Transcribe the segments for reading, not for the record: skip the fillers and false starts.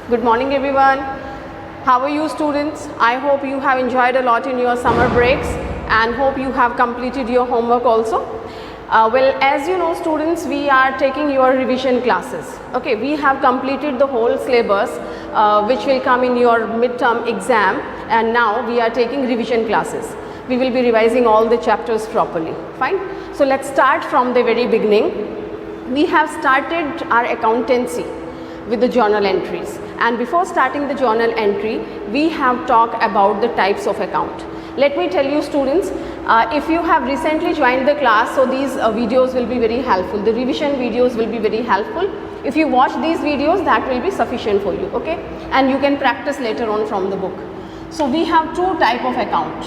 Good morning everyone. How are you students? I hope you have enjoyed a lot in your summer breaks and hope you have completed your homework also. Well, as you know students, we are taking your revision classes. Okay, we have completed the whole syllabus which will come in your midterm exam, and now we are taking revision classes. We will be revising all the chapters properly. Fine. So let's start from the very beginning. We have started our accountancy with the journal entries, and before starting the journal entry we have talked about the types of account. Let me tell you students, if you have recently joined the class, so these videos will be very helpful. The revision videos will be very helpful. If you watch these videos, that will be sufficient for you, okay, and you can practice later on from the book. So we have two type of account,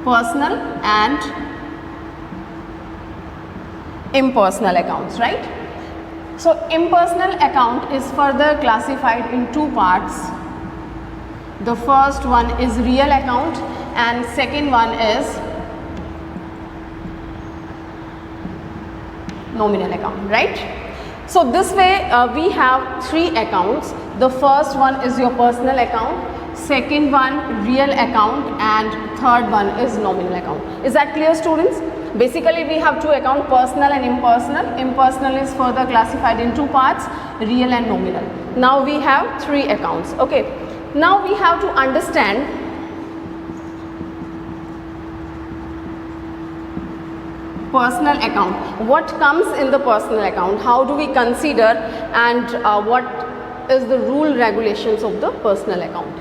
personal and impersonal accounts, right? So impersonal account is further classified in two parts. The first one is real account and second one is nominal account, right? So this way we have three accounts. The first one is your personal account, second one real account, and third one is nominal account. Is that clear students? Basically we have two accounts, personal and impersonal. Impersonal is further classified in two parts, real and nominal. Now we have three accounts. Okay, now we have to understand personal account. What comes in the personal account, how do we consider, and what is the rule regulations of the personal account?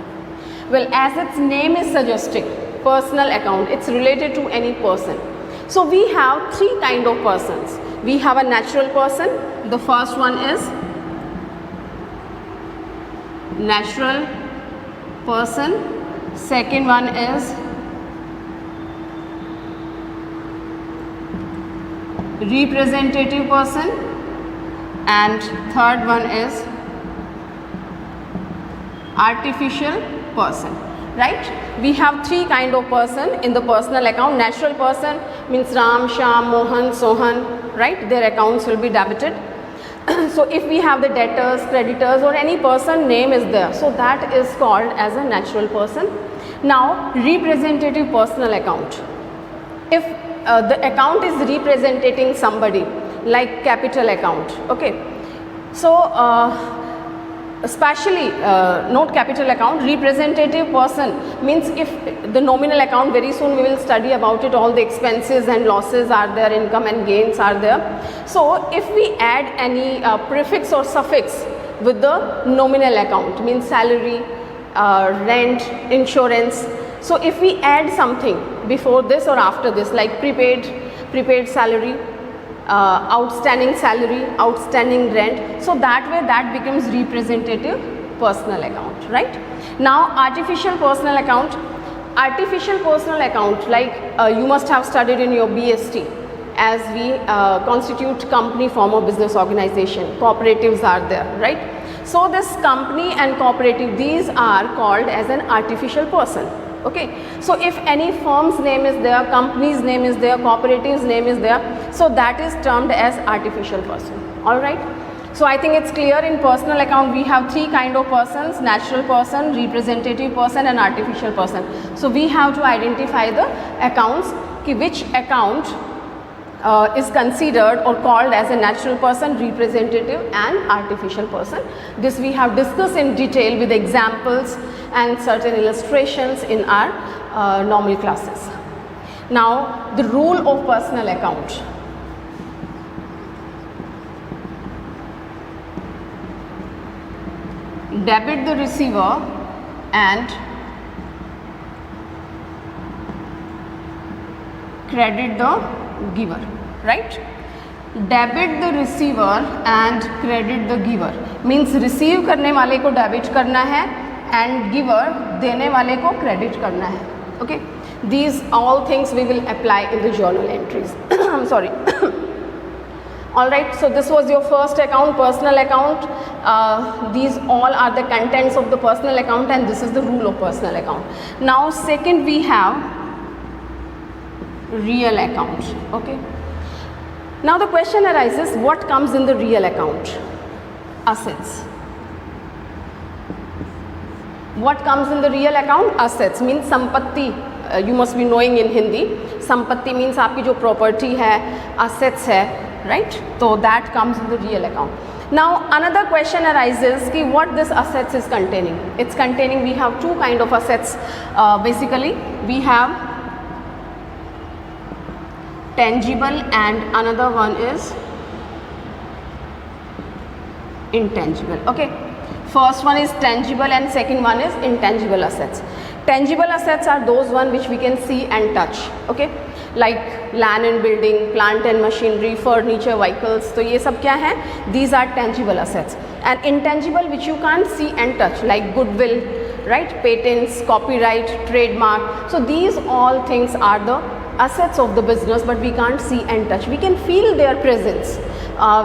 Well, as its name is suggesting, personal account, it's related to any person. So we have three kind of persons. We have a natural person. The first one is natural person. Second one is representative person, and third one is artificial person, right? We have three kind of person in the personal account. Natural person means Ram, Shyam, Mohan, Sohan, right? Their accounts will be debited. So if we have the debtors, creditors, or any person name is there, so that is called as a natural person. Now representative personal account. If the account is representing somebody, like capital account, okay, so especially note capital account, representative person means if the nominal account, very soon we will study about it, all the expenses and losses are there, income and gains are there. So if we add any prefix or suffix with the nominal account, means salary, rent, insurance. So if we add something before this or after this, like prepaid salary, outstanding salary, outstanding rent, so that way that becomes representative personal account, right? Now artificial personal account. Artificial personal account, like you must have studied in your BST, as we constitute company, form of business organization, cooperatives are there, right? So this company and cooperative, these are called as an artificial person. Okay, so if any firm's name is there, company's name is there, cooperative's name is there, so that is termed as artificial person. All right, so I think it's clear. In personal account we have three kind of persons: natural person, representative person, and artificial person. So we have to identify the accounts, which account is considered or called as a natural person, representative, and artificial person. This we have discussed in detail with examples and certain illustrations in our normal classes. Now the rule of personal account. Debit the receiver and credit the giver, right? Debit the receiver and credit the giver means receive करने वाले को debit करना है and giver देने वाले को credit करना है. Okay, these all things we will apply in the journal entries. I'm sorry. All right, so this was your first account, personal account. These all are the contents of the personal account, and this is the rule of personal account. Now second we have real account. Okay, now the question arises, what comes in the real account? assets. What comes in the real account? Assets means संपत्ति. You must be knowing in Hindi. संपत्ति means आपकी जो property है, assets है, right? So that comes in the real account. Now another question arises कि what this assets is containing. It's containing, we have two kind of assets. Basically we have tangible and another one is intangible. Okay, first one is tangible and second one is intangible assets. Tangible assets are those one which we can see and touch. Okay, like land and building, plant and machinery, furniture, vehicles. तो ये सब क्या है? These are tangible assets. And intangible which you can't see and touch, like goodwill, right? Patents, copyright, trademark. So these all things are the assets of the business, but we can't see and touch. We can feel their presence.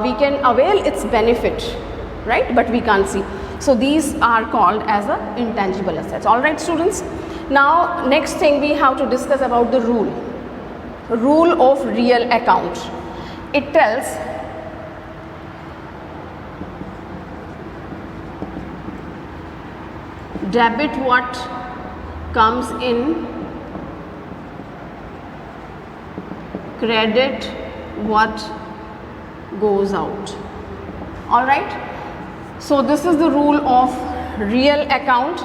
We can avail its benefit, right? But we can't see. So these are called as the intangible assets. All right, students. Now next thing we have to discuss about the rule of real account. It tells debit what comes in, credit what goes out. All right, so this is the rule of real account.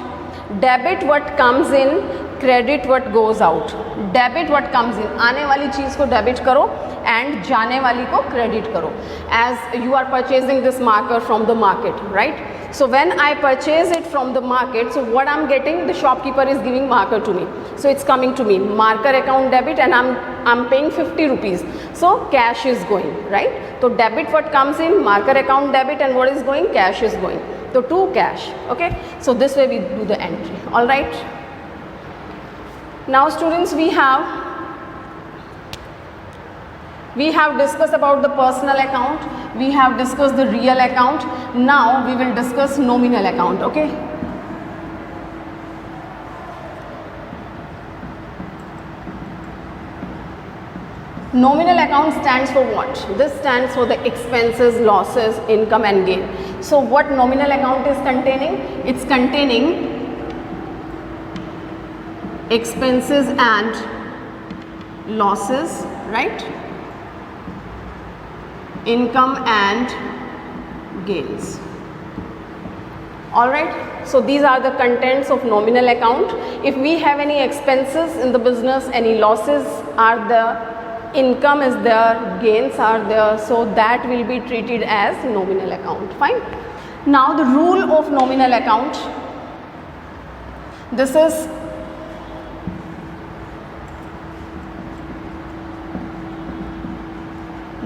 Debit what comes in, credit what goes out. Debit what comes in, आने वाली चीज़ को debit करो and जाने वाली को credit करो. As you are purchasing this marker from the market, right? So when I purchase it from the market, so what I'm getting, the shopkeeper is giving marker to me. So it's coming to me, marker account debit, and I'm paying 50 rupees. So cash is going, right? So debit what comes in, marker account debit, and what is going, cash is going. So to cash. Okay. So this way we do the entry. All right. Now students, we have discussed about the personal account, we have discussed the real account. Now we will discuss nominal account. Okay, nominal account stands for what? This stands for the expenses, losses, income and gain. So what nominal account is containing? It's containing expenses and losses, right? Income and gains. All right, so these are the contents of nominal account. If we have any expenses in the business, any losses are there, income is there, gains are there, so that will be treated as nominal account. Fine. Now the rule of nominal account, this is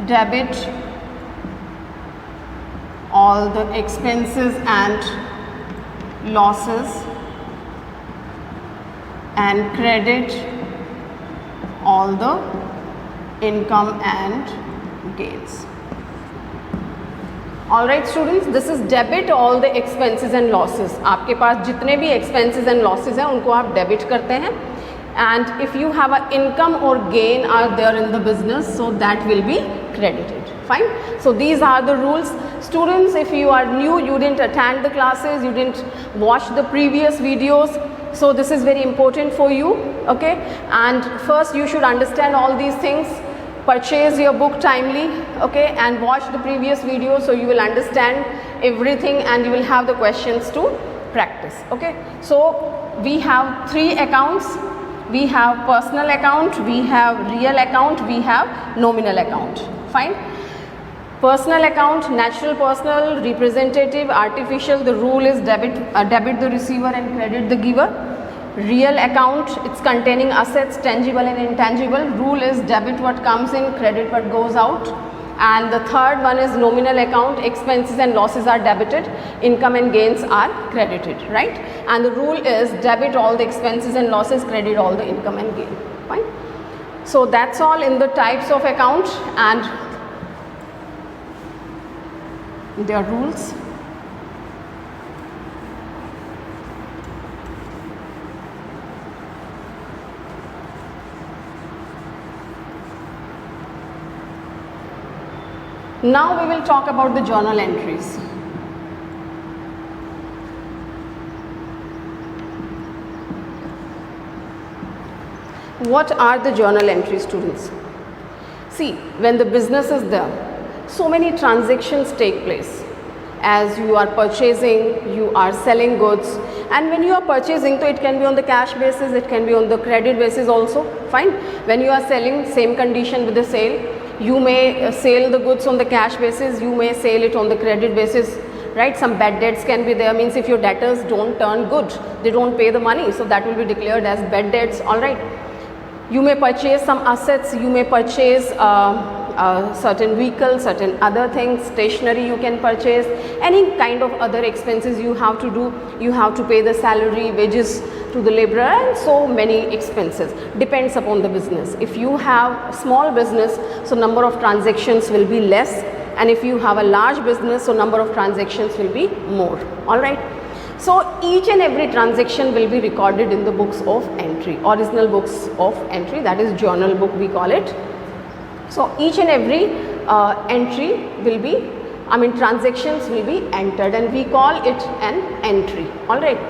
debit all the expenses and losses and credit all the income and gains. All right students, this is debit all the expenses and losses. आपके पास जितने भी expenses and losses हैं उनको आप debit करते हैं, and if you have an income or gain are there in the business, so that will be credited. Fine. So these are the rules. Students, if you are new, you didn't attend the classes, you didn't watch the previous videos, so this is very important for you. Okay, and first you should understand all these things. Purchase your book timely, okay, and watch the previous video so you will understand everything and you will have the questions to practice. Okay, so we have three accounts. We have personal account, we have real account, we have nominal account. Fine. Personal account, natural, personal, representative, artificial. The rule is debit the receiver and credit the giver. Real account, it's containing assets, tangible and intangible. Rule is debit what comes in, credit what goes out. And the third one is nominal account, expenses and losses are debited, income and gains are credited, right? And the rule is debit all the expenses and losses, credit all the income and gain. Fine. So that's all in the types of account and their rules. Now we will talk about the journal entries. What are the journal entry, students? See, when the business is there, so many transactions take place. As you are purchasing, you are selling goods, and when you are purchasing, so it can be on the cash basis, it can be on the credit basis also, fine. When you are selling, same condition with the sale, you may sell the goods on the cash basis, you may sell it on the credit basis, right? Some bad debts can be there, means if your debtors don't turn good, they don't pay the money, so that will be declared as bad debts, alright. You may purchase some assets, you may purchase certain vehicles, certain other things, stationery you can purchase, any kind of other expenses you have to do, you have to pay the salary, wages to the laborer, and so many expenses, depends upon the business. If you have small business, so number of transactions will be less, and if you have a large business, so number of transactions will be more, alright. So each and every transaction will be recorded in the books of entry, original books of entry, that is journal book we call it. So each and every entry will be, transactions will be entered, and we call it an entry, alright.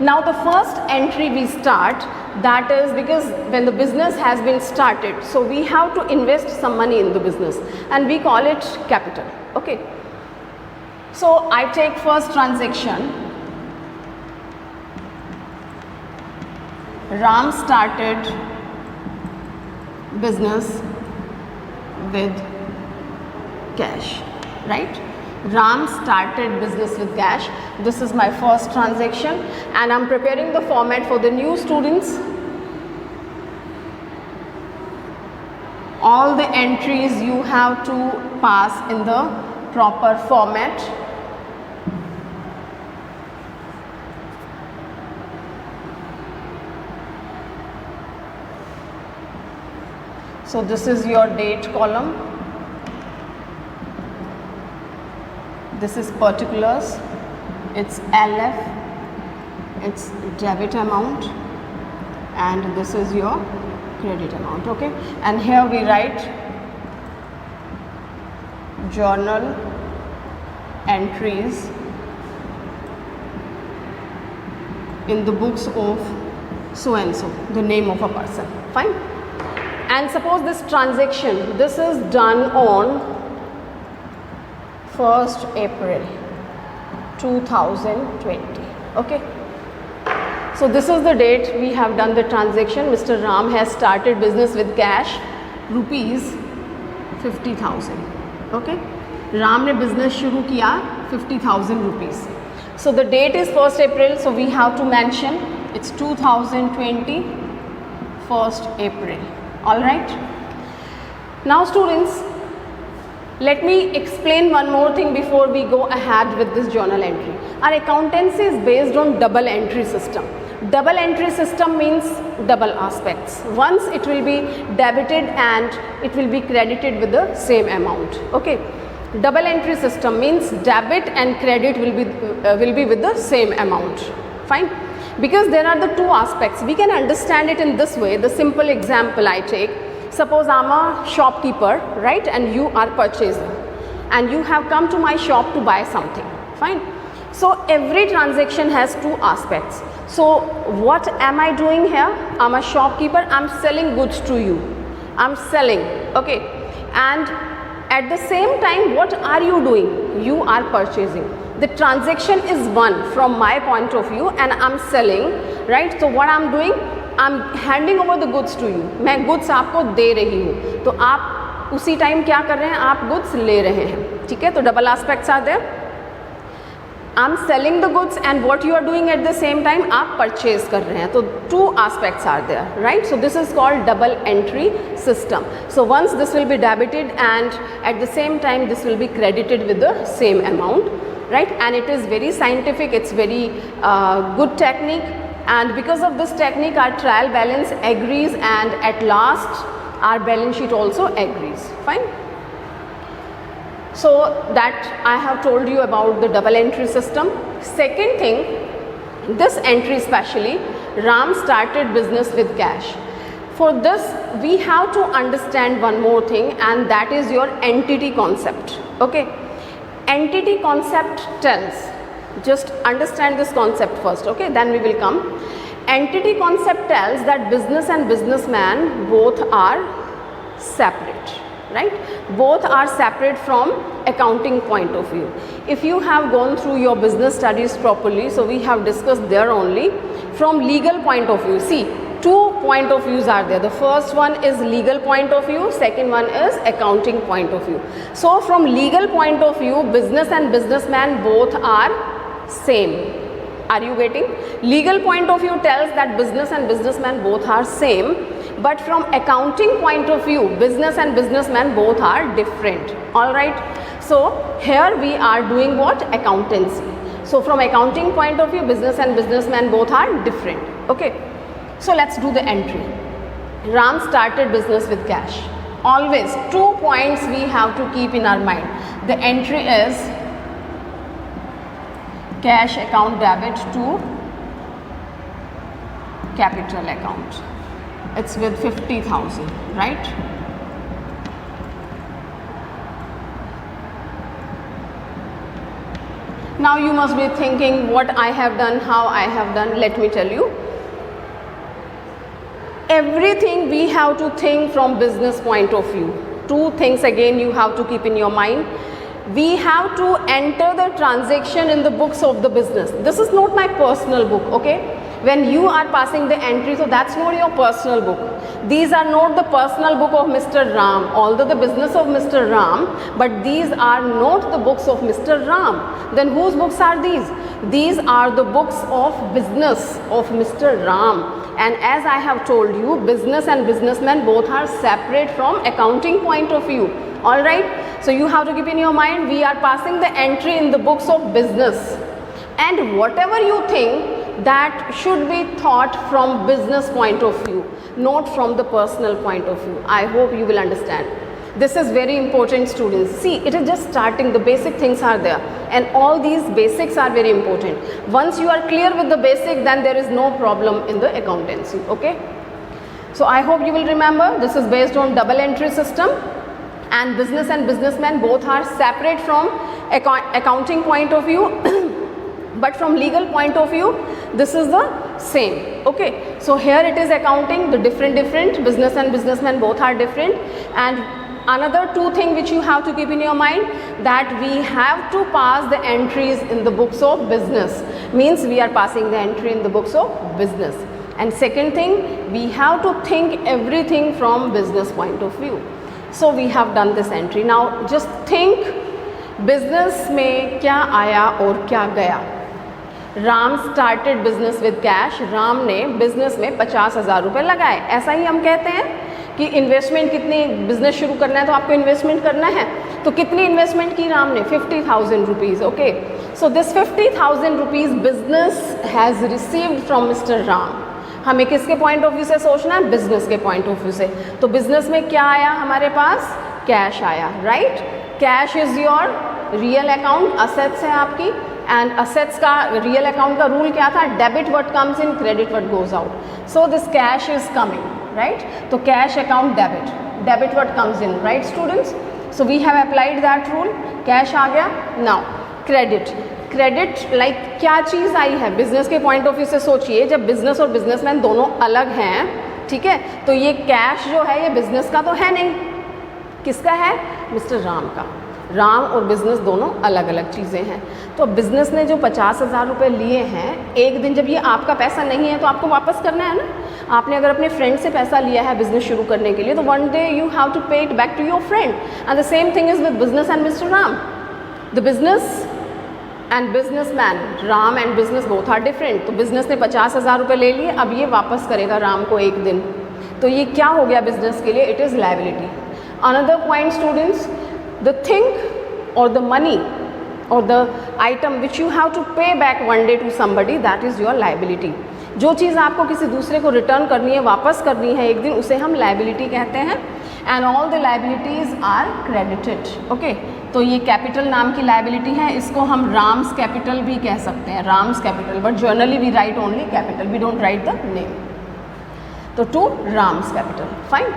Now the first entry we start, that is because when the business has been started, so we have to invest some money in the business, and we call it capital, okay. So I take first transaction. Ram started business with cash, right? Ram started business with cash. This is my first transaction, and I'm preparing the format for the new students. All the entries you have to pass in the proper format. So this is your date column, this is particulars, it's LF, it's debit amount, and this is your credit amount, okay. And here we write journal entries in the books of so and so, the name of a person, fine. And suppose this transaction, this is done on 1st April 2020, okay. So this is the date we have done the transaction. Mr. Ram has started business with cash, rupees 50,000, okay. Ram ने business शुरू किया 50,000 rupees. So the date is 1st April, so we have to mention it's 2020, 1st April. Alright. Now students, let me explain one more thing before we go ahead with this journal entry. Our accountancy is based on double entry system. Double entry system means double aspects. Once it will be debited and it will be credited with the same amount. Okay. Double entry system means debit and credit will be with the same amount. Fine. Because there are the two aspects, we can understand it in this way. The simple example I take, suppose I'm a shopkeeper, right, and you are purchasing, and you have come to my shop to buy something, fine. So every transaction has two aspects. So what am I doing here? I'm a shopkeeper, I'm selling goods to you, I'm selling, okay, and at the same time what are you doing? You are purchasing. The transaction is one from my point of view, and I'm selling, right? So what I'm doing, I'm handing over the goods to you. मैं goods आपको दे रही हूँ, तो आप उसी time क्या कर रहे हैं? आप goods ले रहे हैं, ठीक है? तो double aspects are there. I'm selling the goods, and what you are doing at the same time, आप purchase कर रहे हैं. तो two aspects are there, right? So this is called double entry system. So once this will be debited, and at the same time this will be credited with the same amount. Right, and it is very scientific, it's very good technique, and because of this technique our trial balance agrees, and at last our balance sheet also agrees, fine. So that I have told you about the double entry system. Second thing, this entry especially, Ram started business with cash. For this we have to understand one more thing, and that is your entity concept, okay. Entity concept tells, just understand this concept first, okay, then we will come. entity concept tells that business and businessman both are separate, right? Both are separate from accounting point of view. If you have gone through your business studies properly, so we have discussed there only. From legal point of view, see, two point of views are there. The first one is legal point of view, second one is accounting point of view. So from legal point of view, business and businessman both are same. Are you getting? Legal point of view tells that business and businessman both are same, but from accounting point of view, business and businessman both are different. All right. So here we are doing what? Accountancy. So from accounting point of view, business and businessman both are different. Okay. So let's do the entry. Ram started business with cash. Always 2 points we have to keep in our mind. The entry is cash account debit to capital account. It's with 50,000, right? Now you must be thinking what I have done, how I have done. Let me tell you. Everything we have to think from business point of view. Two things again you have to keep in your mind. We have to enter the transaction in the books of the business. This is not my personal book, okay? When you are passing the entry, so that's not your personal book. These are not the personal book of Mr. Ram, although the business of Mr. Ram, but these are not the books of Mr. Ram. Then whose books are these? These are the books of business of Mr. Ram. And as I have told you, business and businessmen both are separate from accounting point of view. All right. So you have to keep in your mind, we are passing the entry in the books of business. And whatever you think, that should be thought from business point of view, not from the personal point of view. I hope you will understand. This is very important, students. See, it is just starting. The basic things are there. And all these basics are very important. Once you are clear with the basic, then there is no problem in the accountancy. Okay. So I hope you will remember, this is based on double entry system. And business and businessmen both are separate from accounting point of view. But from legal point of view, this is the same. Okay. So here it is accounting, the different business and businessmen both are different. And another two thing which you have to keep in your mind, that we have to pass the entries in the books of business. Means we are passing the entry in the books of business. And second thing, we have to think everything from business point of view. So we have done this entry. Now just think, business में क्या आया और क्या गया. Ram started business with cash. Ram ने business में 50,000 रुपये लगाए. ऐसा ही हम कहते हैं कि इन्वेस्टमेंट कितनी, बिजनेस शुरू करना है तो आपको इन्वेस्टमेंट करना है. तो कितनी इन्वेस्टमेंट की राम ने? 50,000 rupees. Okay. So this 50,000 rupees business has received from mister Ram. हमें किसके पॉइंट ऑफ व्यू से सोचना है? बिजनेस के पॉइंट ऑफ व्यू से. तो बिजनेस में क्या आया हमारे पास? कैश आया. Right. Cash is your real account, assets है आपकी. एंड असेट्स का रियल अकाउंट का रूल क्या था? Debit what comes in, credit what goes out. So this cash is coming. Right. तो cash account debit, debit what comes in. Right students. So we have applied that rule. Cash आ गया. Now credit. Credit like क्या चीज़ आई है? Business के point of view से सोचिए, जब business और बिजनेसमैन दोनों अलग हैं, ठीक है, तो ये कैश जो है ये बिजनेस का तो है नहीं. किसका है? मिस्टर राम का. राम और बिजनेस दोनों अलग अलग चीज़ें हैं. तो बिजनेस ने जो 50,000 रुपये लिए हैं, एक दिन जब ये आपका पैसा नहीं है तो आपको वापस करना है ना. आपने अगर अपने फ्रेंड से पैसा लिया है बिजनेस शुरू करने के लिए, तो one day you have to pay it back to your friend. And the same thing is with business and mister Ram. The business and businessman, Ram and business both are different. तो बिजनेस ने 50,000 रुपये ले लिए, अब ये वापस करेगा राम को एक दिन. तो ये क्या हो गया बिजनेस के लिए? It is liability. Another point students, the thing or the money or the item which you have to pay back one day to somebody, that is your liability. जो चीज़ आपको किसी दूसरे को रिटर्न करनी है, वापस करनी है एक दिन, उसे हम liability कहते हैं. And all the liabilities are credited. Okay. तो ये कैपिटल नाम की liability है, इसको हम राम्स कैपिटल भी कह सकते हैं, Ram's capital. But generally we write only capital, we don't write the name. तो to Ram's capital. Fine.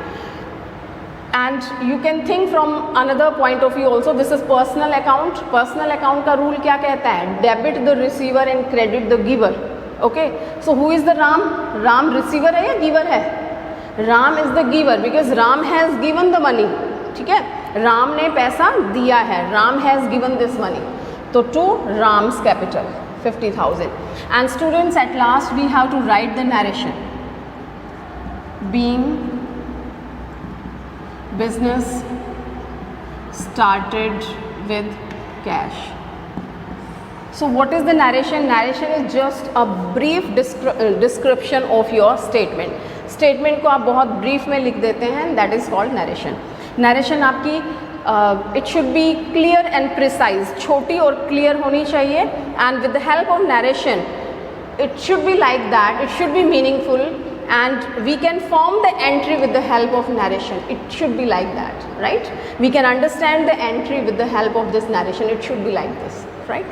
And you can think from another point of view also. This is personal account. Personal account का rule क्या कहता है? Debit the receiver and credit the giver. Okay, so who is the Ram? Ram receiver है या giver है? Ram is the giver because Ram has given the money, ठीक है, राम ने पैसा दिया है, Ram has given this money, तो to Ram's capital 50,000. And students, at last we have to write the narration. Being business started with cash. So what is the narration? Narration is just a brief description of your statement. Statement को आप बहुत brief में लिख देते हैं, that is called narration. Narration आपकी it should be clear and precise, छोटी और clear होनी चाहिए, and with the help of narration it should be like that, it should be meaningful, and we can form the entry with the help of narration. It should be like that, right? We can understand the entry with the help of this narration. It should be like this, right?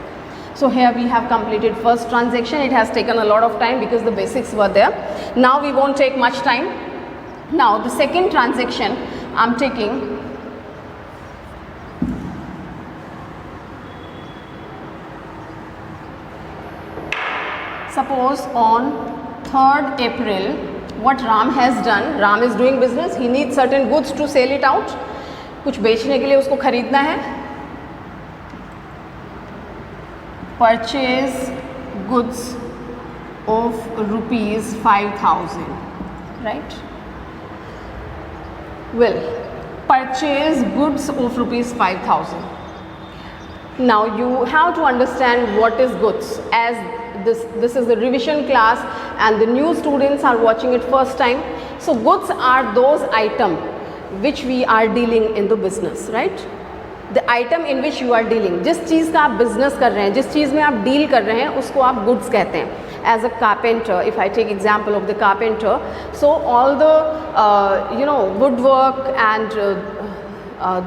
So here we have completed first transaction. It has taken a lot of time because the basics were there. Now we won't take much time. Now the second transaction I'm taking. Suppose on 3rd April, what Ram has done, Ram is doing business, he needs certain goods to sell it out. कुछ बेचने के लिए उसको खरीदना है. Purchase goods of rupees 5,000, right? Will purchase goods of rupees 5,000. Now you have to understand what is goods, as this is the revision class and the new students are watching it first time. So goods are those items which we are dealing in the business, right? The item in which you are dealing, जिस चीज़ का आप business कर रहे हैं, जिस चीज़ में आप deal कर रहे हैं, उसको आप goods कहते हैं. As a carpenter, if I take example of the carpenter, so all the woodwork and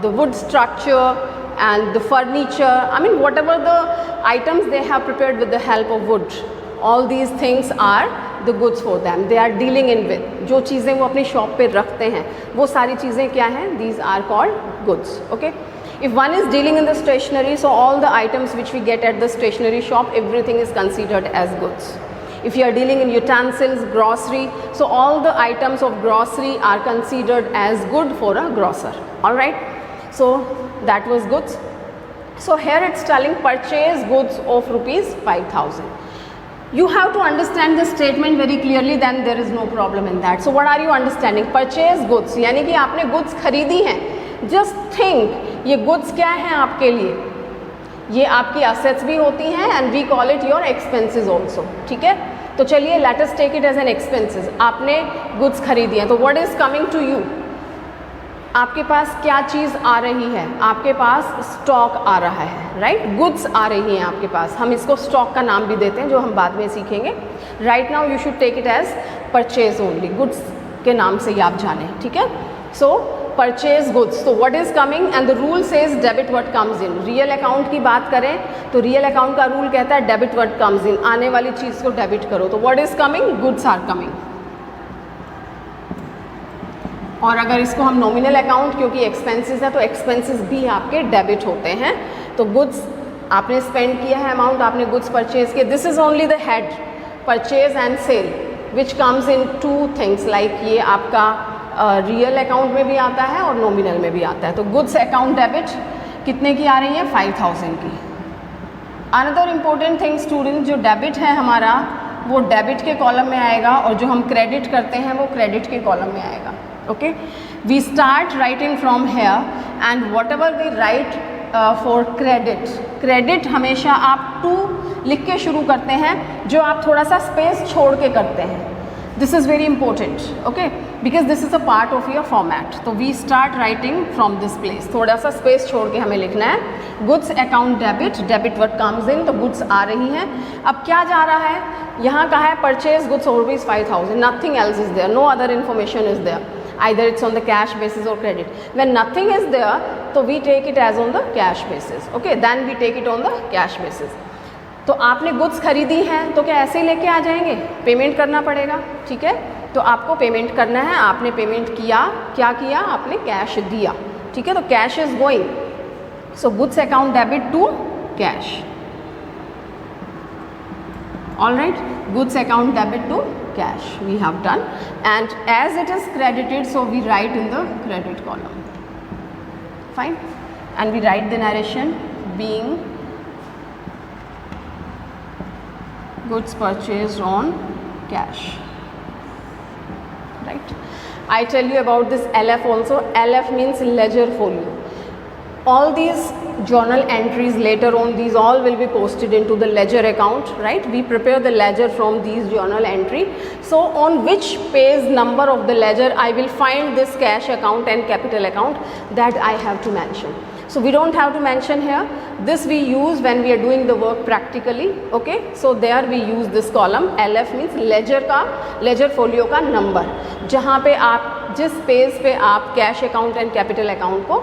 the wood structure and the furniture, I mean whatever the items they have prepared with the help of wood, all these things are the goods for them. They are dealing in with, जो चीज़ें वो अपनी shop पे रखते हैं, वो सारी चीज़ें क्या हैं? These are called goods. Okay. If one is dealing in the stationery, so all the items which we get at the stationery shop, everything is considered as goods. If you are dealing in utensils, grocery, so all the items of grocery are considered as good for a grocer. All right. So that was goods. So here it's telling purchase goods of rupees 5,000. You have to understand the statement very clearly, then there is no problem in that. So what are you understanding? Purchase goods, यानी कि आपने goods खरीदी हैं. Just think, ये goods क्या हैं आपके लिए? ये आपकी assets भी होती हैं and we call it your expenses also. ठीक है? तो चलिए let us take it as an expenses. आपने goods खरीदी हैं, तो what is coming to you? आपके पास क्या चीज़ आ रही है? आपके पास स्टॉक आ रहा है, राइट? गुड्स आ रही हैं आपके पास. हम इसको स्टॉक का नाम भी देते हैं, जो हम बाद में सीखेंगे. Right now you should take it as purchase only. Goods के नाम से ही आप जाने, ठीक है? सो परचेज गुड्स, तो what is coming and the rule says debit what comes in. Real account की बात करें तो रियल अकाउंट का रूल कहता है डेबिट व्हाट कम्स इन. आने वाली चीज़ को डेबिट करो. तो what is coming? Goods are coming. और अगर इसको हम नॉमिनल अकाउंट, क्योंकि एक्सपेंसेस है तो एक्सपेंसेस भी आपके डेबिट होते हैं. तो गुड्स आपने स्पेंड किया है अमाउंट, आपने गुड्स परचेज किए. This is only the head, purchase and sale, which comes in two things. Like ये आपका रियल अकाउंट में भी आता है और नॉमिनल में भी आता है. तो गुड्स अकाउंट डेबिट कितने की आ रही है? 5,000 की. अनदर इम्पोर्टेंट थिंग स्टूडेंट, जो डेबिट है हमारा वो डेबिट के कॉलम में आएगा और जो हम क्रेडिट करते हैं वो क्रेडिट के कॉलम में आएगा. Okay, we start writing from here and whatever we write for credit हमेशा आप to लिख के शुरू करते हैं, जो आप थोड़ा सा स्पेस छोड़ के करते हैं. This is very important, okay, because this is a part of your format. तो we start writing from this place. थोड़ा सा स्पेस छोड़ के हमें लिखना है. Goods account debit what comes in, तो goods आ रही हैं. अब क्या जा रहा है? यहाँ कहा है purchase goods of rupees 5,000. Nothing else is there. No other information is there. Either it's on the cash basis or credit. When nothing is there, so we take it as on the cash basis. Okay, then we take it on the cash basis. तो आपने goods खरीदी हैं तो क्या ऐसे ही लेके आ जाएंगे? Payment करना पड़ेगा, ठीक है? तो आपको पेमेंट करना है. आपने पेमेंट किया, क्या किया? आपने कैश दिया, ठीक है? तो cash is going. So goods account debit to cash. All right, goods account debit to cash we have done, and as it is credited, so we write in the credit column. Fine, and we write the narration being goods purchased on cash. Right, I tell you about this LF also. LF means ledger folio. All these journal entries later on, these all will be posted into the ledger account, right? We prepare the ledger from these journal entry. So on which page number of the ledger I will find this cash account and capital account, that I have to mention. So we don't have to mention here. This we use when we are doing the work practically. Okay, so there we use this column. LF means ledger folio का number, जहाँ पे आप जिस page पे आप cash account and capital account को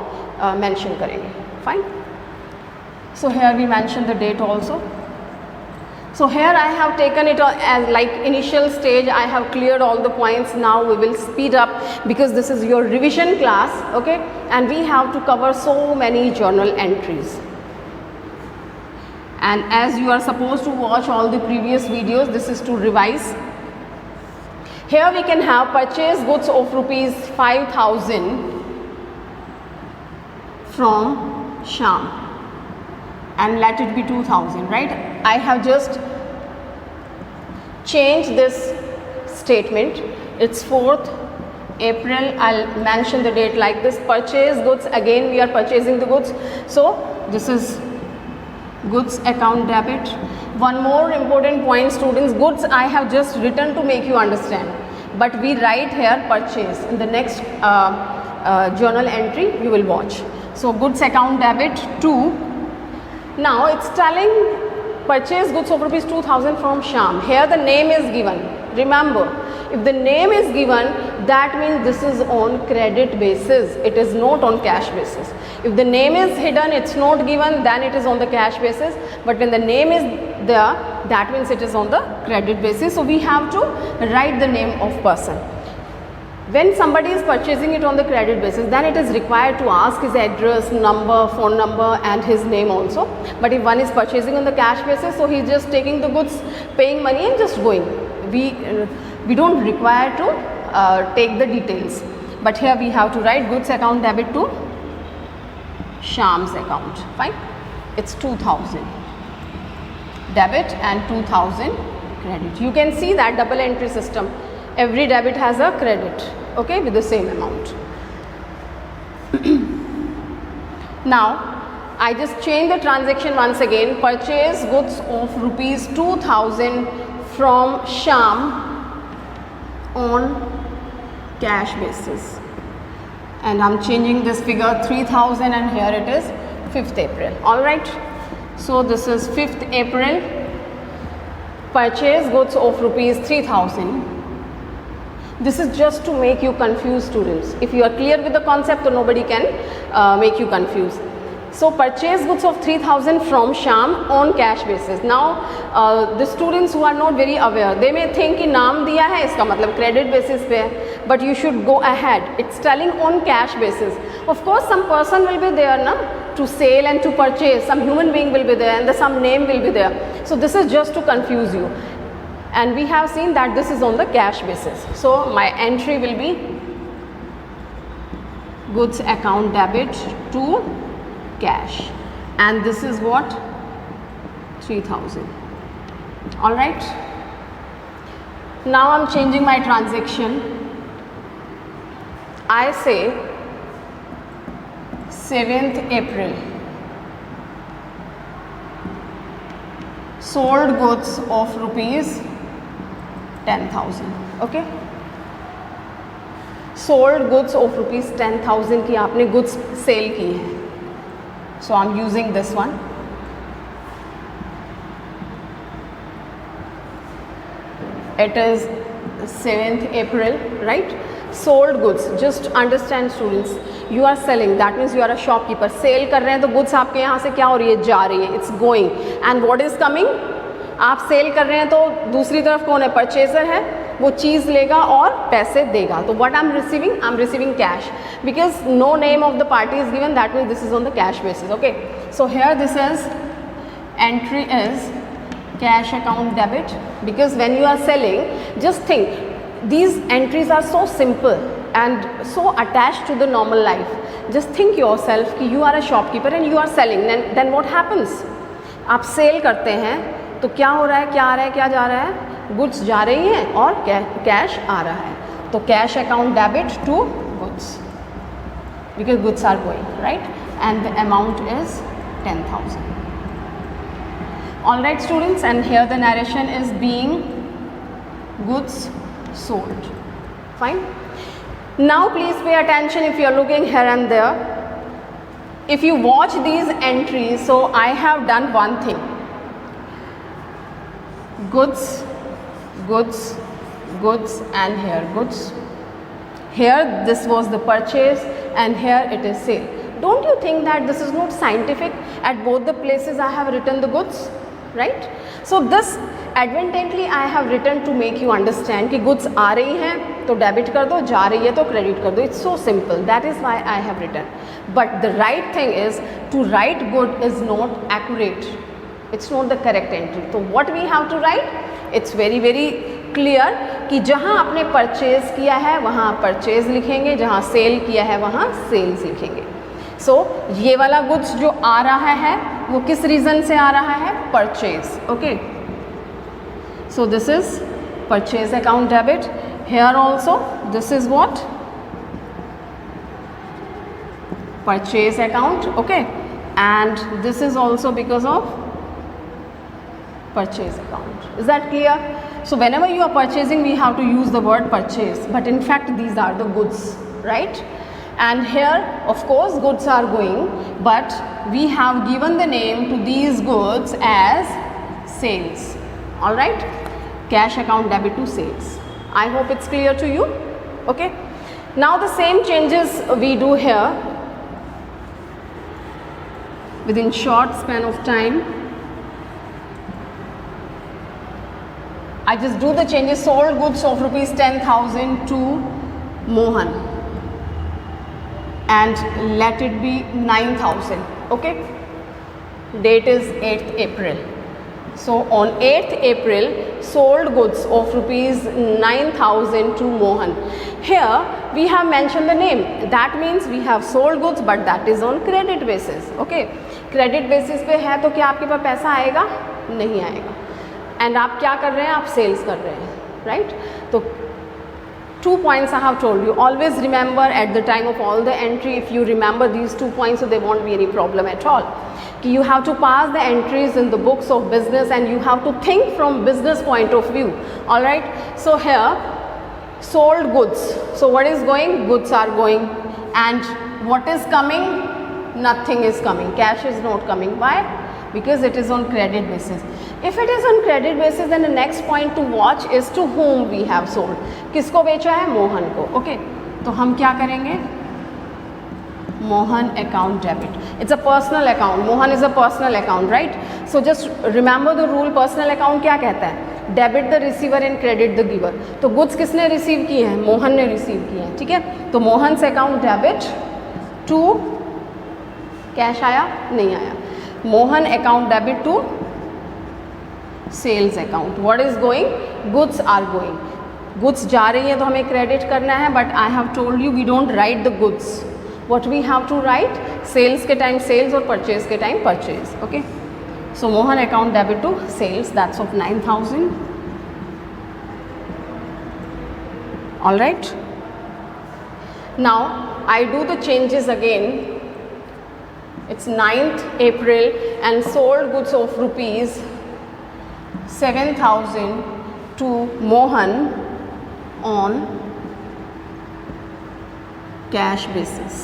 mention करेंगे. Fine. So here we mention the date also. So here I have taken it as like initial stage. I have cleared all the points. Now we will speed up because this is your revision class, okay? And we have to cover so many journal entries. And as you are supposed to watch all the previous videos, this is to revise. Here we can have purchase goods of rupees 5,000 from Shyam, and let it be 2,000, right? I have just changed this statement. It's 4th April. I'll mention the date like this. Purchase goods, again we are purchasing the goods. So this is goods account debit. One more important point, students, goods I have just written to make you understand, but we write here purchase. In the next journal entry you will watch. So goods account debit to, now it's telling purchase goods of rupees 2,000 from Shyam. Here the name is given. Remember, if the name is given, that means this is on credit basis. It is not on cash basis. If the name is hidden, it's not given, then it is on the cash basis. But when the name is there, that means it is on the credit basis. So we have to write the name of person. When somebody is purchasing it on the credit basis, then it is required to ask his address, number, phone number and his name also. But if one is purchasing on the cash basis, so he is just taking the goods, paying money and just going. We don't require to take the details. But here we have to write goods account debit to Shyam's account. Fine. It's 2,000 debit and 2,000 credit. You can see that double entry system. Every debit has a credit, okay, with the same amount. Now I just change the transaction once again. Purchase goods of rupees 2,000 from Shyam on cash basis, and I'm changing this figure 3,000 and here it is 5th April. All right, so this is 5th April. Purchase goods of rupees 3,000. This is just to make you confused, students. If you are clear with the concept, so nobody can make you confused. So purchase goods of 3,000 from Shyam on cash basis. Now the students who are not very aware, they may think कि नाम दिया है इसका मतलब credit basis पे है, but you should go ahead. It's telling on cash basis. Of course, some person will be there na, to sell and to purchase. Some human being will be there and some name will be there. So this is just to confuse you. And we have seen that this is on the cash basis. So my entry will be goods account debit to cash, and this is what, 3,000. All right. Now I'm changing my transaction. I say 7th April. Sold goods of rupees 10,000. Okay. Sold goods of rupees 10,000 की आपने goods sale की है. So I'm using this one. It is 7th April, right? Sold goods. Just understand, students. You are selling. That means you are a shopkeeper. Sale कर रहे हैं तो goods आपके यहाँ से क्या हो रही है? जा रही है. It's going. And what is coming? आप सेल कर रहे हैं तो दूसरी तरफ कौन है? परचेजर है. वो चीज़ लेगा और पैसे देगा. तो what I'm receiving cash, because no name of the party is given. That means this is on the cash basis. Okay. So here this is entry is cash account debit, because when you are selling, just think, these entries are so simple and so attached to the normal life. Just think yourself कि you are a shopkeeper and you are selling, then what happens? आप cell करते हैं तो क्या हो रहा है, क्या आ रहा है, क्या जा रहा है? गुड्स जा रही हैं और कैश आ रहा है. तो cash account debit to goods, because goods are going, right? And the amount is 10,000. All right students, and here the narration is being goods sold. Fine. Now please pay attention if you are looking here and there. If you watch these entries, so I have done one thing. Goods, goods, goods, and here goods. Here this was the purchase and here it is sale. Don't you think that this is not scientific? At both the places I have written the goods, right? So this advantageously I have written to make you understand कि goods आ रही हैं तो debit कर दो, जा रही है तो credit कर दो. It's so simple. That is why I have written. But the right thing is to write good is not accurate. It's not the correct entry. So what we have to write? It's very clear कि जहाँ आपने purchase किया है वहाँ purchase लिखेंगे, जहाँ cell किया है वहाँ सेल्स लिखेंगे. सो ये वाला गुड्स जो आ रहा है वो किस रीज़न से आ रहा है? Purchase. Okay, so this is purchase account debit. Here also this is what? Purchase account. Okay, and this is also because of purchase account. Is that clear? So whenever you are purchasing, we have to use the word purchase, but in fact these are the goods, right? And here of course goods are going, but we have given the name to these goods as sales. All right, cash account debit to sales. I hope it's clear to you. Okay, now the same changes we do here within short span of time. I just do the changes. Sold goods of rupees 10,000 to Mohan and let it be 9,000. Okay, date is 8th April. So on 8th April sold goods of rupees 9,000 to Mohan. Here we have mentioned the name. That means we have sold goods, but that is on credit basis. Okay, credit basis पे है तो क्या आपके पास पैसा आएगा? नहीं आएगा. And आप क्या कर रहे हैं? आप सेल्स कर रहे हैं, राइट? तो 2 points I have told you. Always remember at the time of all the entry, if you remember these 2 points, so there won't be any problem at all. You have to pass the entries in the books of business and you have to think from business point of view. All right. So here, sold goods. So what is going? Goods are going. And what is coming? Nothing is coming. Cash is not coming. Why? Because it is on credit basis. If it is on credit basis, then the next point to watch is to whom we have sold. किसको बेचा है? मोहन को. Okay, तो हम क्या करेंगे? Mohan account debit. It's a personal account. Mohan is a personal account, right? So just remember the rule. Personal account क्या कहता है? Debit the receiver and credit the giver. तो गुड्स किसने रिसीव किए हैं? मोहन ने रिसीव किए हैं. ठीक है, तो मोहन से अकाउंट डेबिट टू कैश आया? नहीं आया. Mohan account debit to sales account. What is going? Goods are going. Goods जा रही है तो हमें क्रेडिट करना है, but I have told you we don't write the goods. What we have to write? Sales के टाइम सेल्स और purchase के time purchase. Okay, so Mohan account debit to sales, that's of 9,000. All right, now I do the changes again. It's 9th April and sold goods of rupees 7,000 to Mohan on cash basis.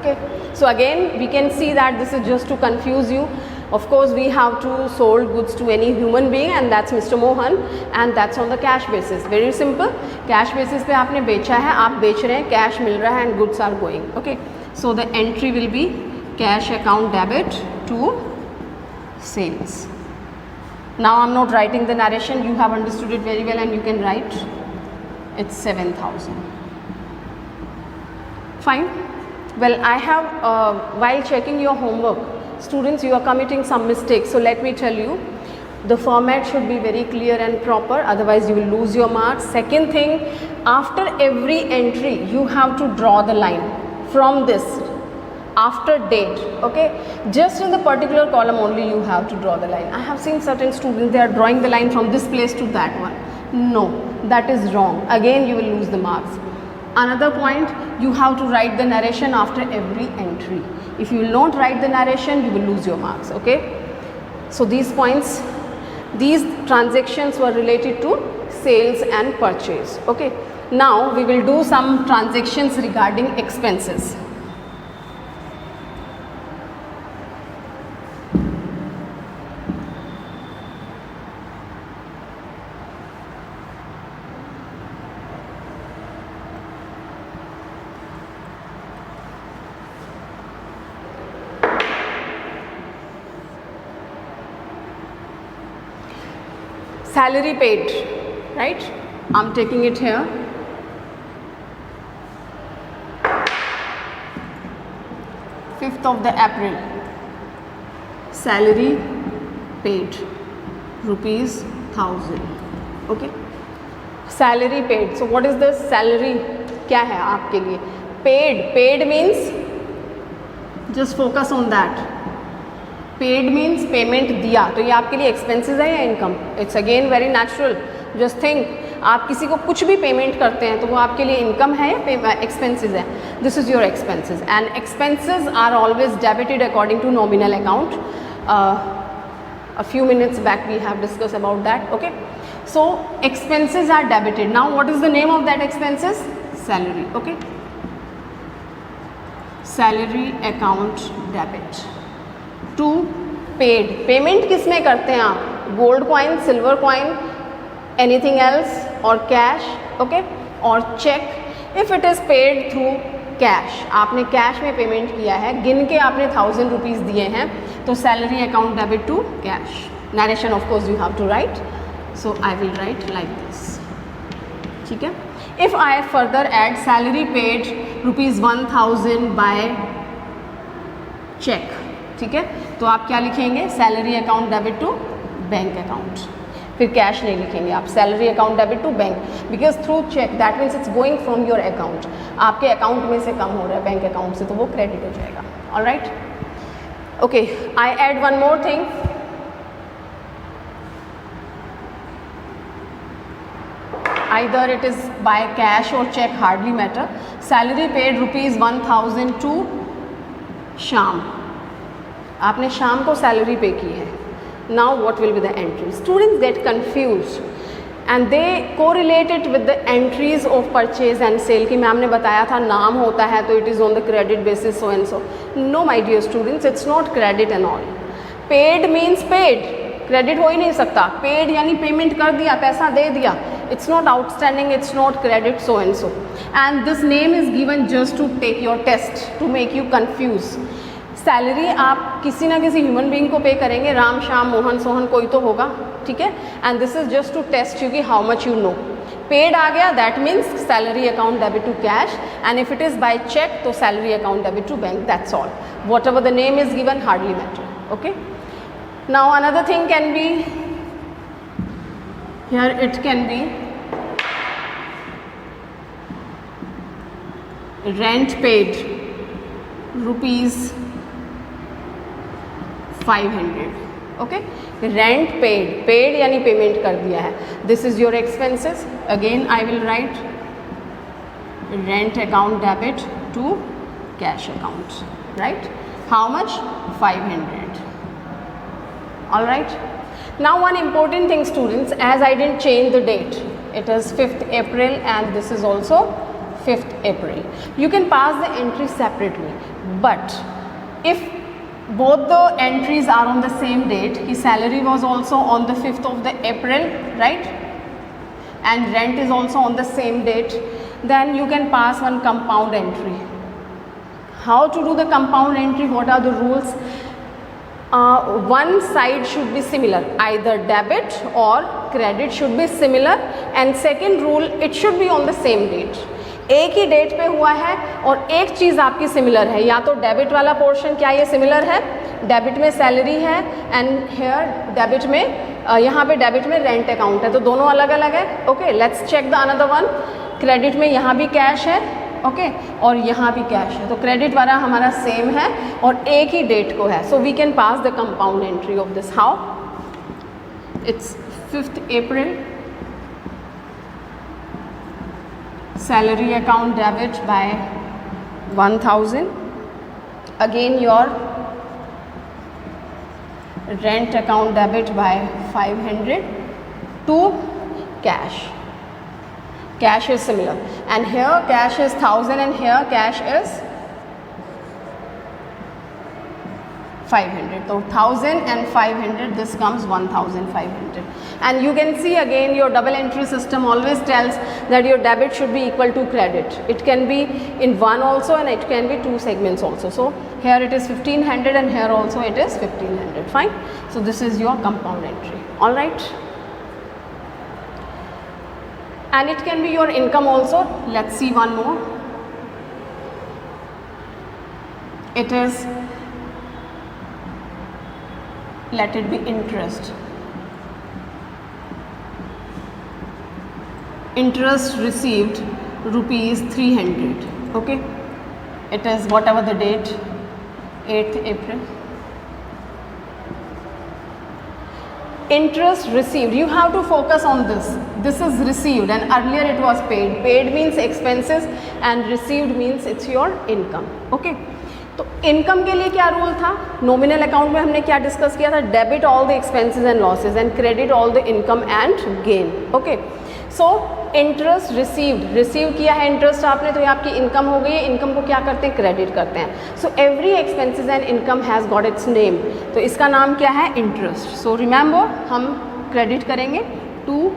Okay, so again we can see that this is just to confuse you. Of course we have to sold goods to any human being and that's Mr. Mohan and that's on the cash basis. Very simple. Cash basis पे आपने बेचा है, आप बेच रहे हैं, cash मिल रहा है and goods are going. Okay, so the entry will be cash account debit to sales. Now I'm not writing the narration, you have understood it very well and you can write it's 7,000. Fine. Well, I have while checking your homework, students, you are committing some mistakes, so let me tell you. The format should be very clear and proper, otherwise you will lose your marks. Second thing, after every entry you have to draw the line from this after date, okay? Just in the particular column only you have to draw the line. I have seen certain students, they are drawing the line from this place to that one. No, that is wrong. Again you will lose the marks. Another point, you have to write the narration after every entry. If you will not write the narration, you will lose your marks, okay? So these points, these transactions were related to sales and purchase, okay? Now we will do some transactions regarding expenses. Salary paid, right? I'm taking it here. Fifth of the April. Salary paid, rupees 1000. Okay. Salary paid. So what is the salary? क्या है आपके लिए? Paid. Paid means, just focus on that. Paid means payment दिया, तो ये आपके लिए expenses है या income? It's again very natural. Just think, आप किसी को कुछ भी पेमेंट करते हैं तो वो आपके लिए इनकम है या एक्सपेंसेस है? This is your expenses, and expenses are always debited according to nominal account. A few minutes back we have discuss about that. Okay, so expenses are debited. Now what is the name of that expenses? Salary. Okay, salary account debit to paid. Payment किस में करते हैं आप? Gold coin, silver coin, anything else, और cash, okay, और cheque. If it is paid through cash, आपने cash में payment किया है, गिन के आपने 1000 रुपीज़ दिए हैं, तो salary account debit to cash. Narration of course you have to write, so I will write like this. ठीक है. If I further add salary paid rupees 1000 by cheque, ठीक है, तो आप क्या लिखेंगे? Salary account debit to bank account. फिर cash नहीं लिखेंगे आप, salary account debit to bank, because through cheque that means it's going from your account. आपके अकाउंट में से कम हो रहा है बैंक अकाउंट से, तो वो क्रेडिट हो जाएगा. Alright. Okay, I add one more thing. Either it is by cash or check, hardly matter. Salary paid rupees 1000 to Sham. आपने शाम को सैलरी पे की है. Now what will be the entry? Students get confused and they correlate it with the entries of purchase and sale. की ma'am ने बताया था नाम होता है तो it is on the credit basis so and so. No my dear students, it's not credit and all. Paid means paid, credit हो ही नहीं सकता. पेड यानी पेमेंट कर दिया, पैसा दे दिया. It's not outstanding, it's not credit, so and so. And this name is given just to take your test, to make you confuse. Salary आप किसी ना किसी ह्यूमन बीइंग को पे करेंगे, राम श्याम मोहन सोहन कोई तो होगा, ठीक है. And this is just to test you कि how much you know. Paid आ गया, that means salary account debit to cash, and if it is by cheque तो salary account debit to bank. That's all. Whatever the name is given, hardly matter. Okay. Now another thing can be, here it can be rent paid rupees 500. ओके, rent paid, paid यानी payment कर दिया है. This is your expenses. Again I will write rent account debit to cash account. Right, how much? 500. All right. Now one important thing students, as I didn't change the date, it is 5th April and this is also 5th April. You can pass the entry separately, but if both the entries are on the same date, his salary was also on the 5th of the April, right, and rent is also on the same date, then you can pass one compound entry. How to do the compound entry? What are the rules? One side should be similar, either debit or credit should be similar, and second rule, it should be on the same date. एक ही date पे हुआ है और एक चीज़ आपकी similar है, या तो डेबिट वाला पोर्शन क्या ये सिमिलर है, डेबिट में सैलरी है एंड हेयर डेबिट में यहाँ पे डेबिट में रेंट अकाउंट है, तो दोनों अलग अलग है। Okay, let's check the another one. Credit में यहाँ भी कैश है, ओके, और यहाँ भी कैश है, तो क्रेडिट वाला हमारा सेम है और एक ही डेट को है, so we can pass the compound entry of this. How? It's 5th April, salary account debit by 1000, again your rent account debit by 500 to cash. Cash is similar, and here cash is 1000 and here cash is 500. So 1000 and 500, this comes 1500. And you can see again your double entry system always tells that your debit should be equal to credit. It can be in one also and it can be two segments also. So here it is 1500 and here also it is 1500. Fine. So this is your compound entry. All right. And it can be your income also. Let's see one more. It is, let it be interest. Interest received rupees 300. Okay, it is whatever the date, 8th April. Interest received, you have to focus on this. This is received and earlier it was paid. Paid means expenses and received means it's your income. Okay, तो income के लिए क्या rule था? Nominal account में हमने क्या discuss किया था? Debit all the expenses and losses and credit all the income and gain. Okay, so interest received, receive किया है इंटरेस्ट आपने, तो ये आपकी इनकम हो गई है. इनकम को क्या करते हैं? क्रेडिट करते हैं. So every expenses and income has got its name, तो इसका नाम क्या है? इंटरेस्ट. सो रिमेंबर, हम क्रेडिट करेंगे to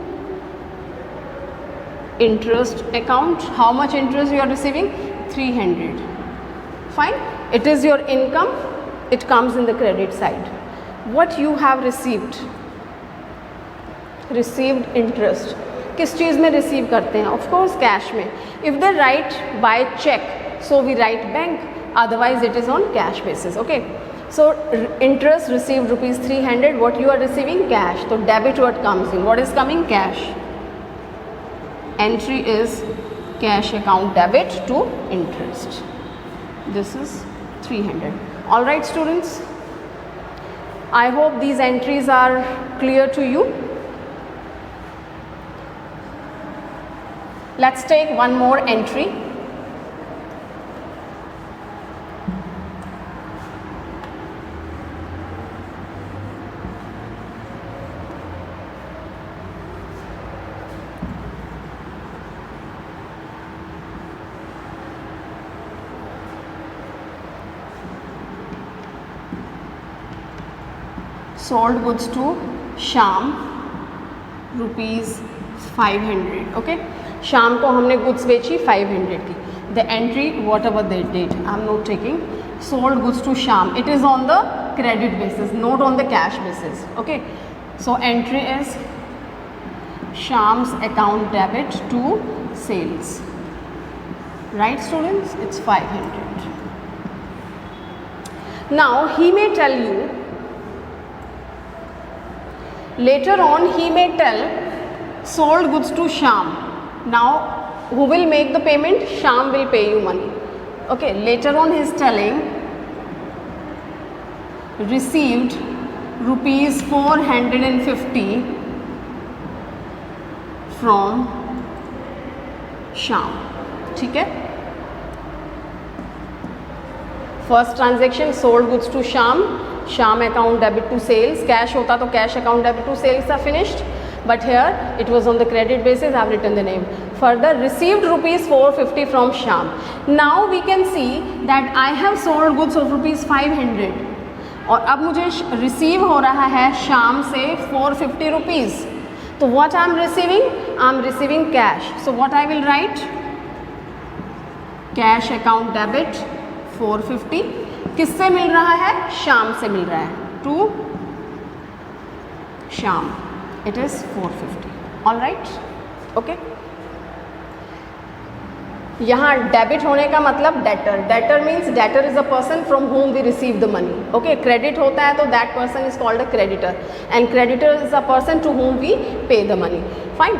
interest account. How much interest you are receiving? 300. Fine, it is your income, it comes in the credit side. What you have received? Received interest. किस चीज़ में receive करते हैं? Of course cash में. If they write by check, so we write bank, otherwise it is on cash basis. Okay, so interest received rupees 300. What you are receiving? Cash. So debit what comes in? What is coming? Cash. Entry is cash account debit to interest. This is 300. All right students, I hope these entries are clear to you. Let's take one more entry. Sold goods to Shyam rupees 500. Okay, शाम को हमने goods बेची 500 की. The entry whatever they did, I am not taking. Sold goods to Shyam, it is on the credit basis, not on the cash basis. Okay, so entry is Shyam's account debit to sales. Right students, it's 500. Now he may tell you, later on he may tell sold goods to Shyam. Now who will make the payment? Shyam will pay you money. Okay, later on he is telling received rupees 450 from Shyam. ठीक है, first transaction sold goods to Shyam, Shyam account debit to sales. Cash होता तो cash account debit to sales था, finished. But here it was on the credit basis. I have written the name. Further, received rupees 450 from Shyam. Now we can see that I have sold goods of rupees 500 और अब मुझे receive हो रहा है श्याम से 450 rupees. तो what I am receiving? I am receiving cash. So what I will write? Cash account debit 450. किससे मिल रहा है? श्याम से मिल रहा है. To Shyam. It is 450. All right. Okay. यहाँ डेबिट होने का मतलब debtor, debtor means debtor is a person from whom we receive the money. Okay, credit होता है तो that person is called a creditor and creditor is a person to whom we pay the money. Fine.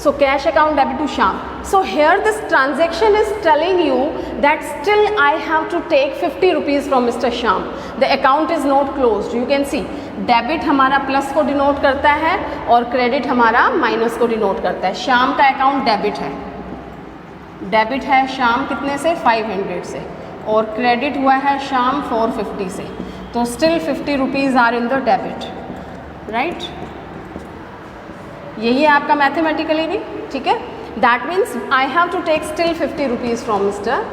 So cash account debit to Shyam. So here this transaction is telling you that still I have to take 50 rupees from Mr. Shyam. The account is not closed. You can see debit हमारा plus को denote करता है और credit हमारा minus को denote करता है. श्याम का अकाउंट डेबिट है, डेबिट है श्याम कितने से 500 से और क्रेडिट हुआ है श्याम 450 से. तो still 50 rupees are in the debit. Right, यही है आपका मैथमेटिकली भी. ठीक है, that means I have to take still 50 rupees from mister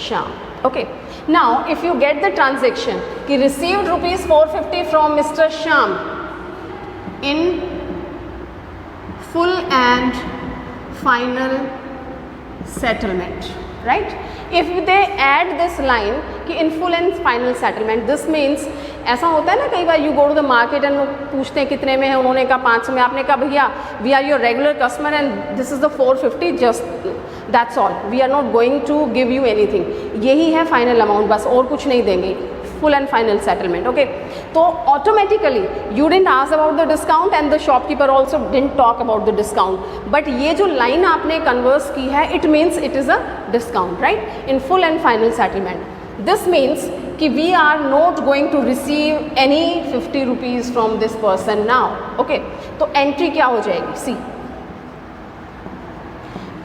Shyam. Okay, now if you get the transaction कि received rupees 450 from mister Shyam in full and final settlement. Right, if they add this line कि in full and final settlement, this means ऐसा होता है ना कई बार you go to the market and वो पूछते हैं कितने में है, उन्होंने कहा 500 में, आपने कहा भैया we are your regular customer and this is the 450 just that's all, we are not going to give you anything. यही है फाइनल अमाउंट, बस और कुछ नहीं देंगे. Full and final settlement. Okay, तो automatically you didn't ask about the discount and the shopkeeper also didn't talk about the discount, but ये जो लाइन आपने कन्वर्स की है it means it is a discount. Right, in full and final settlement. This means कि we are not going to receive any 50 rupees from this person now. Okay, तो entry क्या हो जाएगी? सी,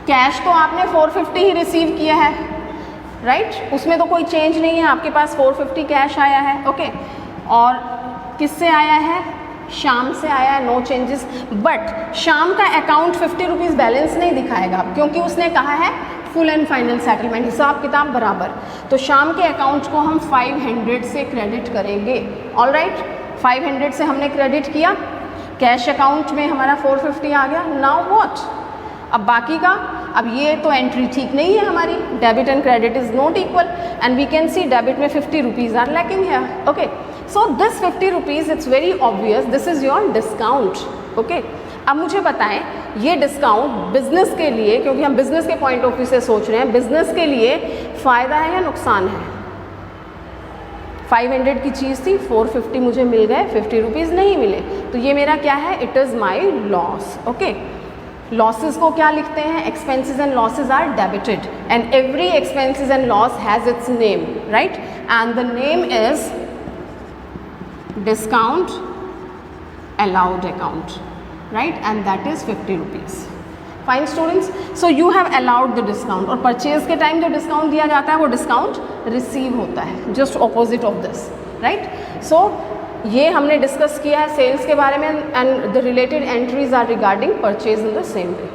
कैश तो आपने 450 ही रिसीव किया है. राइट, उसमें तो कोई चेंज नहीं है, आपके पास 450 कैश आया है. ओके, और किससे आया है? श्याम से आया है, नो चेंजेस. बट श्याम का अकाउंट 50 रुपीज़ बैलेंस नहीं दिखाएगा क्योंकि उसने कहा है फुल एंड फाइनल सेटलमेंट, हिसाब किताब बराबर. तो श्याम के अकाउंट को हम 500 से क्रेडिट करेंगे. ऑल राइट, 500 से हमने क्रेडिट किया, कैश अकाउंट में हमारा 450 आ गया. Now what? अब बाकी का, अब ये तो एंट्री ठीक नहीं है हमारी, debit and credit is not equal and we can see debit में 50 रुपीज़ आर लैकिंग है. Okay, so this 50 rupees it's very obvious this is your discount. Okay, अब मुझे बताएं ये डिस्काउंट बिजनेस के लिए, क्योंकि हम बिजनेस के पॉइंट ऑफ व्यू से सोच रहे हैं, बिजनेस के लिए फ़ायदा है या नुकसान है? 500 की चीज़ थी, 450 मुझे मिल गए, 50 रुपीज़ नहीं मिले, तो ये मेरा क्या है? It is my loss. Okay, losses को क्या लिखते हैं? Expenses and losses are debited and every expenses and loss has its name. Right, and the name is discount allowed account. Right, and that is 50 rupees. Fine students, so you have allowed the discount. और purchase के time जो discount दिया जाता है वो discount receive होता है, just opposite of this. Right, so ये हमने डिस्कस किया है सेल्स के बारे में and the related entries are regarding purchase in the same way.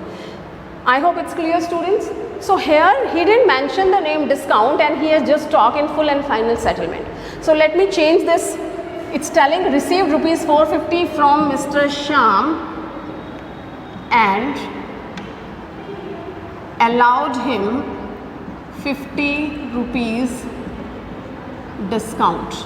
I hope it's clear students. So here he didn't mention the name discount and he has just talked in full and final settlement. So let me change this. It's telling received rupees 450 from Mr. Shyam and allowed him 50 rupees discount.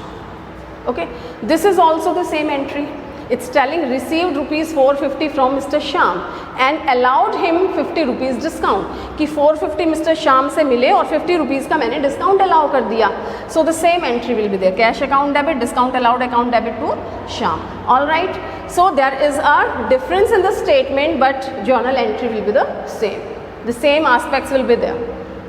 Okay, this is also the same entry. It's telling received rupees 450 from Mr. Shyam and allowed him 50 rupees discount कि 450 Mr. Shyam से मिले और 50 rupees का मैंने discount allow कर दिया. So the same entry will be there, cash account debit, discount allowed account debit to Shyam. All right, so there is a difference in the statement but journal entry will be the same. The same aspects will be there.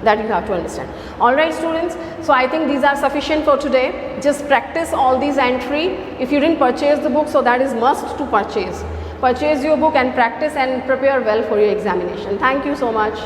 That you have to understand. All right students, so I think these are sufficient for today. Just practice all these entry. If you didn't purchase the book, so that is must to purchase. Purchase your book and practice and prepare well for your examination. Thank you so much.